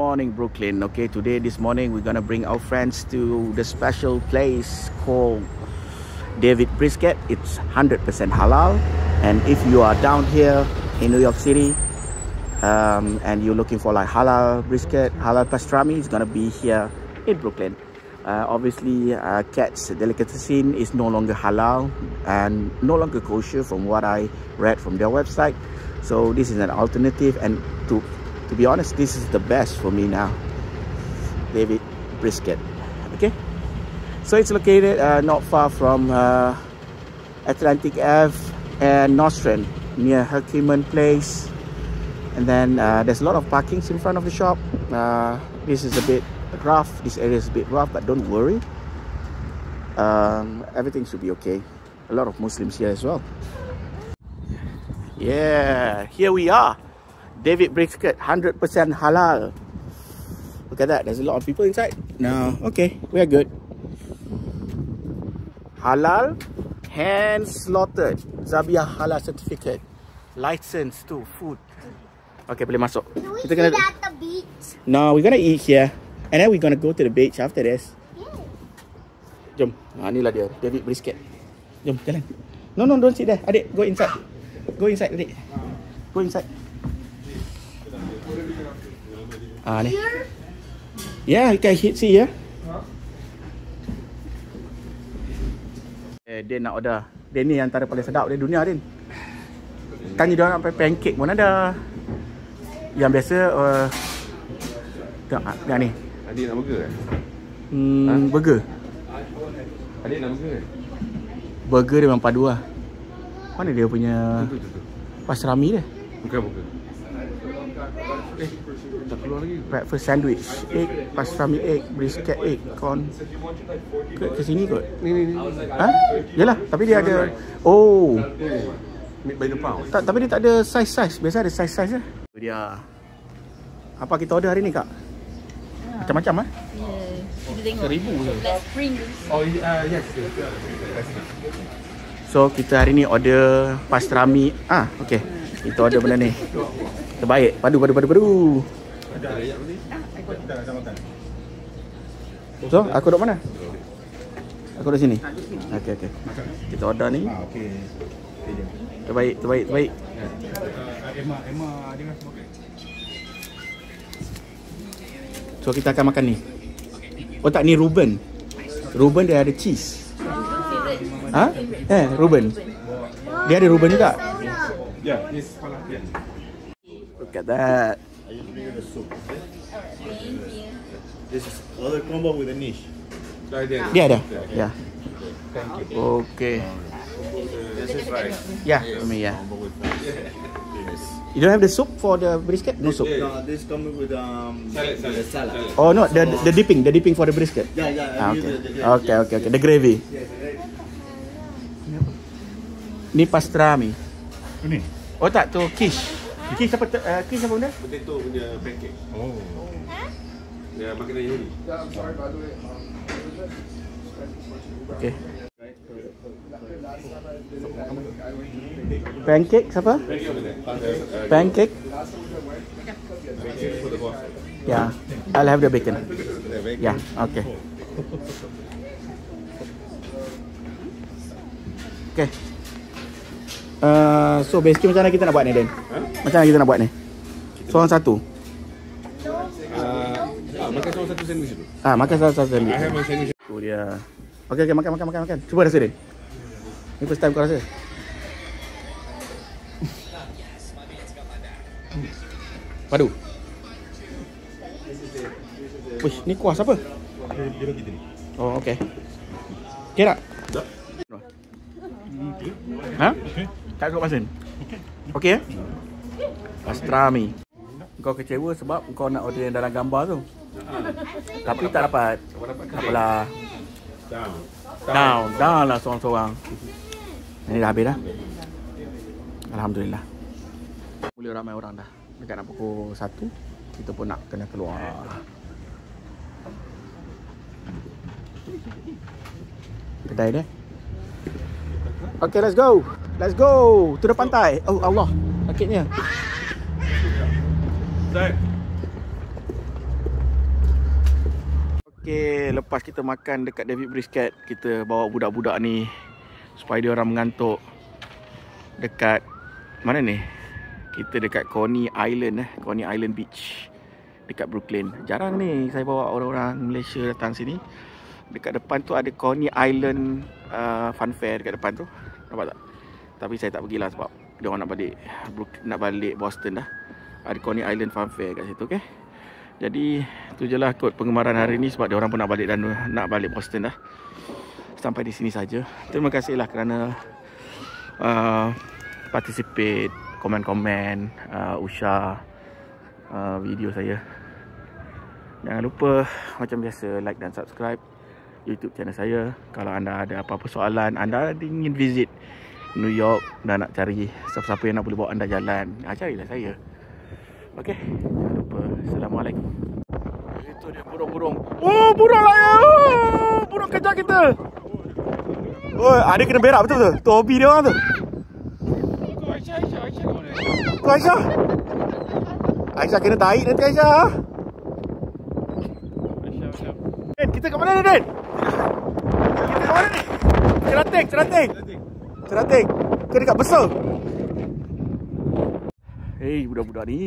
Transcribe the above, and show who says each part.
Speaker 1: morning, Brooklyn. Okay, this morning we're gonna bring our friends to the special place called David Brisket. It's 100% halal, and if you are down here in New York City and you're looking for like halal brisket, halal pastrami, it's gonna be here in Brooklyn. Obviously, Cat's delicatessen is no longer halal and no longer kosher from what I read from their website. So this is an alternative, and to be honest, this is the best for me now. David Brisket. Okay, so it's located not far from Atlantic Ave and Nostrand, near Herkiman Place. And then there's a lot of parkings in front of the shop. This is a bit rough. This area is a bit rough, but don't worry. Everything should be okay. A lot of Muslims here as well. Yeah, here we are. David Brisket, 100% halal. Look at that, there's a lot of people inside. No, okay, we are good. Halal, hand slaughtered, Zabiah halal certificate, license to food. Okay, boleh masuk.
Speaker 2: Do we eat at the beach?
Speaker 1: No, we're gonna eat here, and then we're gonna go to the beach after this. Jom, inilah dia, David Brisket. Jom, jalan. No, don't sit there. Adik, go inside. Go inside, adik. Go inside. Ni. Yeah, you can see here. Dia nak order. Dia ni antara paling sedap di dunia, Din. Tanya dia nak pancake pun ada. Yang biasa yang ni.
Speaker 3: Adik nak burger kan?
Speaker 1: Burger.
Speaker 3: Adik nak burger kan?
Speaker 1: Burger dia memang padu lah. Mana dia punya pastrami dia?
Speaker 3: Bukan burger. Tak keluar lagi.
Speaker 1: Breakfast sandwich, egg, pastrami egg, brisket egg, corn. Ke sini kot.
Speaker 3: Ni.
Speaker 1: Ha? Yalah, tapi dia ada. Oh.
Speaker 3: Meat by the pound.
Speaker 1: Tak, tapi dia tak ada size. Biasa ada size lah. Dia. Apa kita order hari ni, Kak? Macam-macam ah?
Speaker 4: Kita tengok.
Speaker 1: 1,000 je.
Speaker 4: Let's bring this.
Speaker 3: Oh, yes.
Speaker 1: So kita hari ni order pastrami. Okay. Kita order benda ni. Terbaik. Padu.
Speaker 3: Ada ayam ni? Dah makan.
Speaker 1: So, aku duduk mana? Aku duduk sini. Okay. Kita order ni.
Speaker 3: Okey.
Speaker 1: Terbaik.
Speaker 3: Emma dengan semua.
Speaker 1: So kita akan makan ni. Oh tak, ni Reuben. Reuben dia ada cheese. Reuben. Dia ada Reuben juga.
Speaker 3: Yeah, this falafel.
Speaker 1: Look at that.
Speaker 5: I just bring the soup. This is other combo with a niche.
Speaker 1: Dia ada. Ya. Okay.
Speaker 3: This is rice.
Speaker 1: Yeah, yeah. You don't have the soup for the brisket? No soup.
Speaker 5: No, this coming with salad.
Speaker 1: Oh no, the dipping for the brisket.
Speaker 5: Yeah.
Speaker 1: Okay. The gravy. Ni pastrami.
Speaker 3: Ini.
Speaker 1: Oh tak, tu quiche. Quiche apa benda?
Speaker 3: Potato punya pancake. Oh. Ya, makanan Yahudi.
Speaker 1: Okay. Pancake siapa? Pancake. Yeah, I'll have the bacon. Yeah, okay. Okay. So basically macam mana kita nak buat ni, Den? Macam mana kita nak buat ni? Seorang satu.
Speaker 3: Makan seorang satu sandwich dulu.
Speaker 1: Makan satu sandwich.
Speaker 3: I have a sandwich.
Speaker 1: Tu dia. Okay, makan. Cuba rasa, Den. Ni first time kau rasa. Padu. Wih, ni kuah siapa?
Speaker 5: Dia bagi tadi.
Speaker 1: Oh, okay. Okay tak?
Speaker 3: Tak.
Speaker 1: Ha? Tak cukup masin? Okay ya? Pastrami. Kau kecewa sebab kau nak order yang dalam gambar tu. Tapi tak dapat. Tak apalah. Down lah seorang-seorang. Ini dah habis dah. Alhamdulillah. Mula ramai orang dah. Dekat nak pukul 1, kita pun nak kena keluar. Kedai dia. Okay, let's go to the pantai. Oh Allah, sakitnya. Okay, lepas kita makan dekat David Brisket, kita bawa budak-budak ni supaya dia orang mengantuk dekat mana ni? Kita dekat Coney Island Coney Island Beach dekat Brooklyn. Jarang ni saya bawa orang-orang Malaysia datang sini. Dekat depan tu ada Coney Island Fun Fair dekat depan tu. Nampak tak? Tapi saya tak pergilah sebab dia orang nak balik Boston dah. Ada Coney Island Fun Fair kat situ, okey. Jadi tu je lah kot pengemaran hari ni sebab dia orang pun nak balik Boston dah. Sampai di sini saja. Terima kasihlah kerana participate, komen-komen, usah video saya. Jangan lupa macam biasa like dan subscribe YouTube channel saya. Kalau anda ada apa-apa soalan, anda ingin visit New York dan nak cari siapa-siapa yang nak boleh bawa anda jalan, carilah saya. Okey, jangan lupa. Assalamualaikum. Itu dia burung-burung. Oh, burung lah ya. Burung kejar kita. Oh, ada kena berak betul tu. Tu hobi dia orang tu. Tu Aisyah. Aisyah kena tarik nanti Aisyah. Den, kita kat mana ni, Den? Kita kat mana ni? Cerating. Ke dekat besar. Hei, budak-budak ni.